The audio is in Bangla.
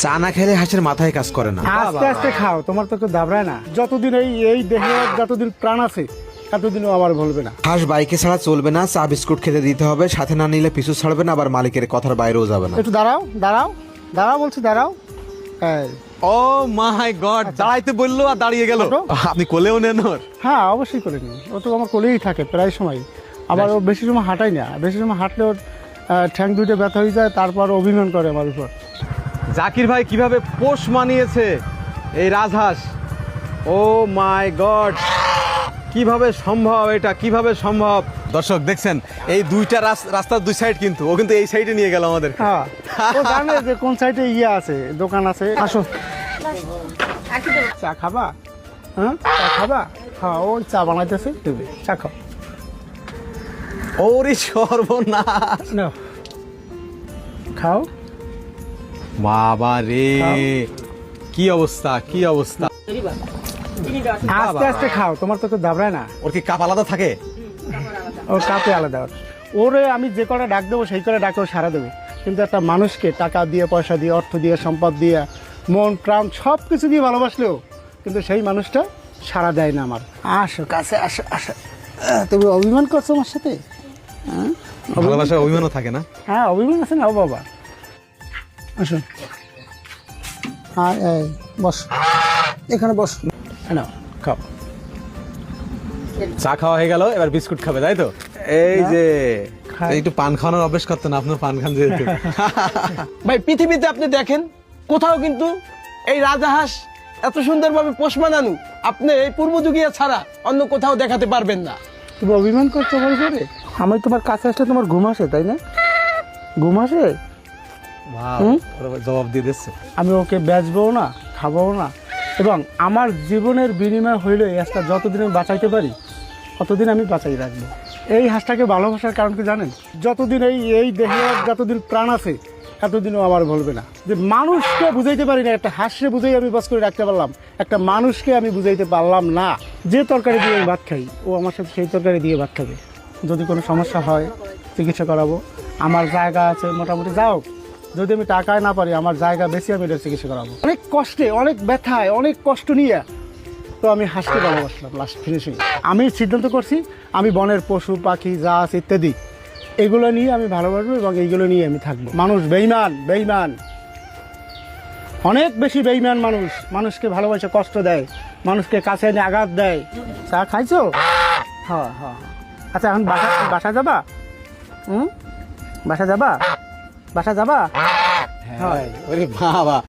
চা না খেলে হাঁসের মাথায় কাজ করে না। আস্তে আস্তে খাও, তোমার তো কেউ দাবড়ায় না। যতদিন এই দেহে যতদিন প্রাণ আছে ততদিনও আমার বলবে না। হাঁস বাইকে ছাড়া চলবে না, চা বিস্কুট খেতে দিতে হবে, সাথে না নিলে পিছু ছাড়বে না, আবার মালিকের কথার বাইরেও যাবে না। একটু দাঁড়াও দাঁড়াও দাঁড়াও, বলছি দাঁড়াও। এই, ও মাই গড, দাঁড়াইতে বললো আর দাঁড়িয়ে গেল। ছোটো? আপনি কোলেও নেন ওর? হ্যাঁ অবশ্যই করে নিই, ও তো আমার কোলেই থাকে প্রায় সময়। আবার ও বেশি সময় হাঁটাই না, বেশি সময় হাঁটলে ওর ঠ্যাং দুইটা ব্যথা হয়ে যায়, তারপর অভিমান করে আমার উপর। জাকির ভাই কিভাবে পোষ মানিয়েছে এই রাজহাঁস। ও মাই গড, কিভাবে সম্ভব এটা, কিভাবে সম্ভব? দর্শক দেখছেন, এই দুইটা রাস্তার দুই সাইড, কিন্তু ও কিন্তু এই সাইডে নিয়ে গেল আমাদের। হ্যাঁ ও জানে যে কোন সাইডে ইয়ে আছে, দোকান আছে। আসো, চা খাবা? হ্যাঁ চা খাবা? হ্যাঁ ও চা বানাইতেছে, দেবে, চা খাও। ওরে সর্বনাশ, নাও, খাও। বাবা রে, কি অবস্থা, কি অবস্থা। আস্তে আস্তে খাও, তোমার তো কেউ দাবড়ায় না। ওর কি কাপ আলাদা থাকে? ওর কাপে আলাদা ওর। ওরে আমি যে কটা ডাক দেবো সেই করে ডাকে ও সারা দেবে। কিন্তু একটা মানুষকে টাকা দিয়ে, পয়সা দিয়ে, অর্থ দিয়ে, সম্পদ দিয়ে, মন প্রাণ সব কিছু দিয়ে ভালোবাসলেও কিন্তু সেই মানুষটা সারা দেয় না আমার। আসো কাছে, আসো আসো। তুমি অভিমান করছো আমার সাথে? হ্যাঁ ভালোবাসার অভিমানও থাকে না? হ্যাঁ অভিমান আছে না। ও বাবা, আসো। হ্যাঁ এই বস, এখানে বস। নাও খাও। চা খাওয়া হয়ে গেল, এবার বিস্কুট খাবে, তাই তো? এই যে খাই। একটু পান খাওয়ানোর অভ্যেস করতেন, আপনার পান খান যেহেতু। ভাই পৃথিবীতে আপনি দেখেন কোথাও কিন্তু এই রাজাহাঁস এত সুন্দরভাবে পোষ মানানো আপনি এই পূর্বযুগীয় ছাড়া অন্য কোথাও দেখাতে পারবেন না। তুমি অভিমান করছো আমার উপরে? আমি তোমার কাছে আসলে তোমার ঘুম আসে, তাই না? ঘুম আসে? বাহ, ওরা জবাব দিয়ে দিচ্ছে। আমি ওকে বেচবো না, খাবো না, এবং আমার জীবনের বিনিময় হইলে এই হাঁসটা যতদিন আমি বাঁচাইতে পারি ততদিন আমি বাঁচাই রাখবো। এই হাঁসটাকে ভালোবাসার কারণ কি জানেন? যতদিন এই দেহে যতদিন প্রাণ আছে ততদিনও আমার বলবে না। যে মানুষকে বুঝাইতে পারি না, একটা হাঁসকে বুঝাই আমি বাস করে রাখতে পারলাম, একটা মানুষকে আমি বুঝাইতে পারলাম না। যে তরকারি দিয়ে আমি ভাত খাই ও আমার সাথে সেই তরকারি দিয়ে ভাত খাবে। যদি কোনো সমস্যা হয় চিকিৎসা করাবো, আমার জায়গা আছে মোটামুটি, যাও। যদি আমি টাকায় না পারি আমার জায়গা বেশি, আমি এটার চিকিৎসা করাবো। অনেক কষ্টে, অনেক ব্যথায়, অনেক কষ্ট নিয়ে তো আমি হাঁসকে ভালোবাসলাম। লাস্ট ফিনিশিং আমি সিদ্ধান্ত করছি আমি বনের পশু পাখি যা আছে ইত্যাদি এগুলো নিয়ে আমি ভালোবাসবো এবং এইগুলো নিয়ে আমি থাকবো। মানুষ বেঈমান, বেঈমান, অনেক বেশি বেঈমান মানুষ। মানুষকে ভালোবাসে কষ্ট দেয়, মানুষকে কাছে এনে আঘাত দেয়। চা খাইছো? হ্যাঁ হ্যাঁ। আচ্ছা এখন বাসা যাবা? বাসা যাবা? বাসা যাবা? হ্যাঁ, ওরে বাবা।